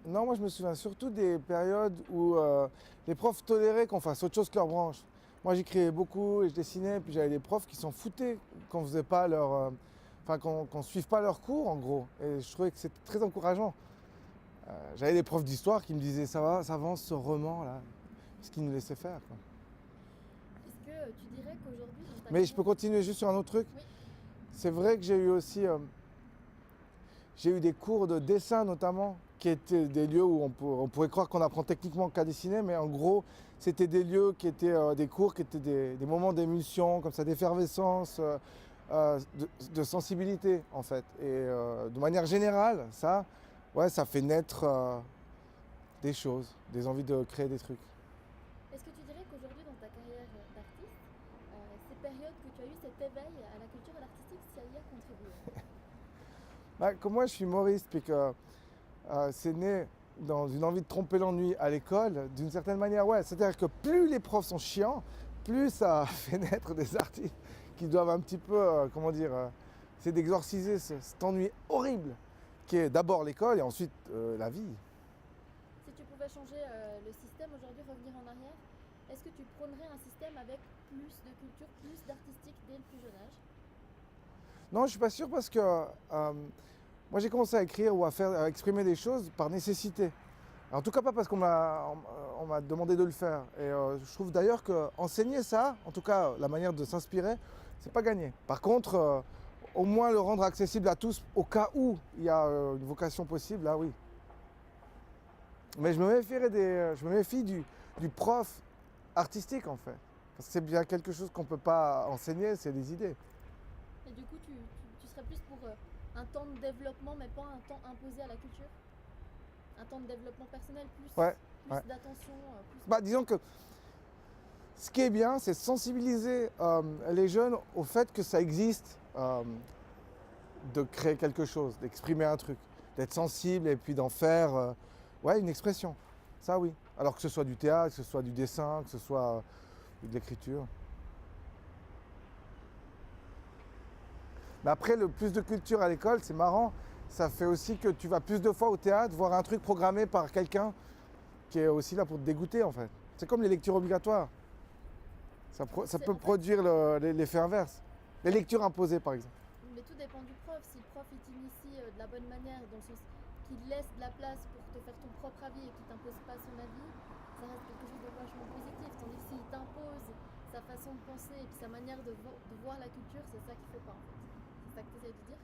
Non, moi je me souviens surtout des périodes où les profs toléraient qu'on fasse autre chose que leur branche. Moi j'écrivais beaucoup et je dessinais, puis j'avais des profs qui s'en foutaient qu'on faisait pas leur, qu'on suive pas leurs cours en gros. Et je trouvais que c'était très encourageant. J'avais des profs d'histoire qui me disaient ça va, ça avance ce roman là, ce qu'ils nous laissaient faire, quoi. Est-ce que tu dirais qu'aujourd'hui, dans ta Mais je peux carrière... continuer juste sur un autre truc. Oui, C'est vrai que j'ai eu aussi, j'ai eu des cours de dessin notamment, qui étaient des lieux où on pourrait croire qu'on apprend techniquement qu'à dessiner, mais en gros, c'était des lieux qui étaient des cours, qui étaient des moments d'émulsion, comme ça, d'effervescence, de sensibilité en fait. Et de manière générale, ça, ouais, ça fait naître des choses, des envies de créer des trucs. est-ce que tu dirais qu'aujourd'hui, dans ta carrière d'artiste, ces périodes que tu as eues, cet éveil à la culture et l'artistique, ça y a contribué? Bah, comme moi, je suis humoriste, puis que c'est né dans une envie de tromper l'ennui à l'école, d'une certaine manière, ouais. C'est-à-dire que plus les profs sont chiants, plus ça fait naître des artistes qui doivent un petit peu, comment dire, c'est d'exorciser cet ennui horrible qui est d'abord l'école et ensuite la vie. Si tu pouvais changer le système aujourd'hui, revenir en arrière, est-ce que tu prônerais un système avec plus de culture, plus d'artistique dès le plus jeune âge? Non, je suis pas sûr parce que moi j'ai commencé à écrire ou à exprimer des choses par nécessité. En tout cas pas parce on m'a demandé de le faire. Et je trouve d'ailleurs que enseigner ça, en tout cas la manière de s'inspirer, c'est pas gagné. Par contre, au moins le rendre accessible à tous au cas où il y a une vocation possible, là oui. Mais je me méfie du prof artistique en fait. Parce que c'est bien quelque chose qu'on peut pas enseigner, c'est des idées. Et du coup, tu serais plus pour un temps de développement, mais pas un temps imposé à la culture? Un temps de développement personnel, Ouais, plus ouais. d'attention, plus... Bah disons que ce qui est bien, c'est sensibiliser les jeunes au fait que ça existe de créer quelque chose, d'exprimer un truc, d'être sensible et puis d'en faire ouais, une expression. Ça oui. Alors que ce soit du théâtre, que ce soit du dessin, que ce soit de l'écriture. Mais après, le plus de culture à l'école, c'est marrant. Ça fait aussi que tu vas plus de fois au théâtre voir un truc programmé par quelqu'un qui est aussi là pour te dégoûter en fait. C'est comme les lectures obligatoires. Ça peut En fait, produire l'effet inverse. Les lectures imposées par exemple. mais tout dépend du prof. Si le prof il t'initie de la bonne manière, dans le sens qu'il laisse de la place pour te faire ton propre avis et qu'il t'impose pas son avis, ça reste quelque chose de vachement positif. Tandis que s'il t'impose sa façon de penser et puis sa manière de voir la culture, c'est ça qu'il faut pas en fait. C'est ça que tu essayes de dire?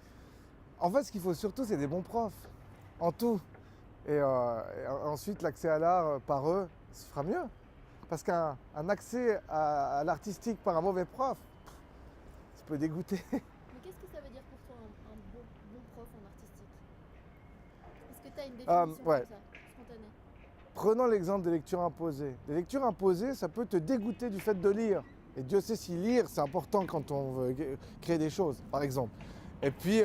En fait, ce qu'il faut surtout, c'est des bons profs. En tout. Et ensuite, l'accès à l'art par eux, se fera mieux. Parce qu'un accès à l'artistique par un mauvais prof, ça peut dégoûter. Mais qu'est-ce que ça veut dire pour toi un bon prof en artistique? Est-ce que tu as une définition Ouais. comme ça, spontanée? Prenons l'exemple des lectures imposées. Les lectures imposées, ça peut te dégoûter du fait de lire. Et Dieu sait si lire, c'est important quand on veut créer des choses, par exemple. Et puis,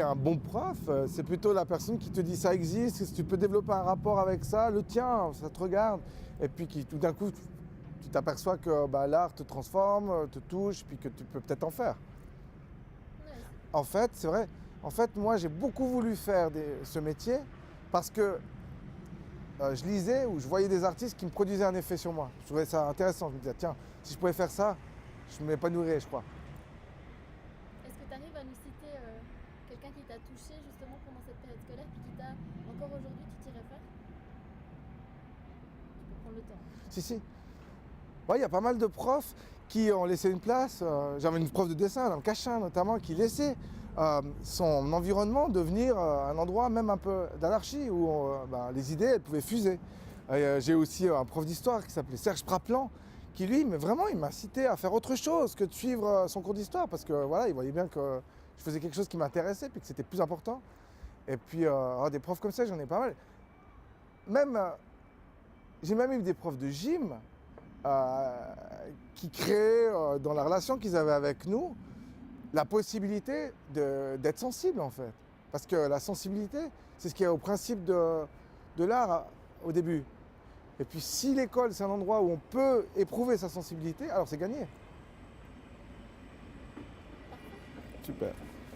un bon prof, c'est plutôt la personne qui te dit ça existe, si tu peux développer un rapport avec ça, le tien, ça te regarde. Et puis qui, tout d'un coup, tu t'aperçois que bah, l'art te transforme, te touche, puis que tu peux peut-être en faire. Ouais, En fait, c'est vrai. En fait, moi, j'ai beaucoup voulu faire ce métier parce que je lisais ou je voyais des artistes qui me produisaient un effet sur moi. Je trouvais ça intéressant. Je me disais, tiens, si je pouvais faire ça, je m'épanouirais, je crois. est-ce que tu arrives à nous citer quelqu'un qui t'a touché justement pendant cette période scolaire, puis qui t'a, encore aujourd'hui, tu t'irais faire? Tu peux prendre le temps. Si, si. Ouais, il y a pas mal de profs qui ont laissé une place. J'avais une prof de dessin dans le Cachin notamment qui laissait son environnement devenir un endroit même un peu d'anarchie où les idées elles pouvaient fuser. J'ai aussi un prof d'histoire qui s'appelait Serge Praplan qui lui, mais vraiment, il m'a incité à faire autre chose que de suivre son cours d'histoire parce que voilà, il voyait bien que je faisais quelque chose qui m'intéressait puis que c'était plus important. Et puis des profs comme ça, j'en ai pas mal. Même j'ai même eu des profs de gym qui créaient dans la relation qu'ils avaient avec nous la possibilité d'être sensible en fait. Parce que la sensibilité, c'est ce qui est au principe de l'art au début. Et puis si l'école c'est un endroit où on peut éprouver sa sensibilité, alors c'est gagné. Parfait. Super.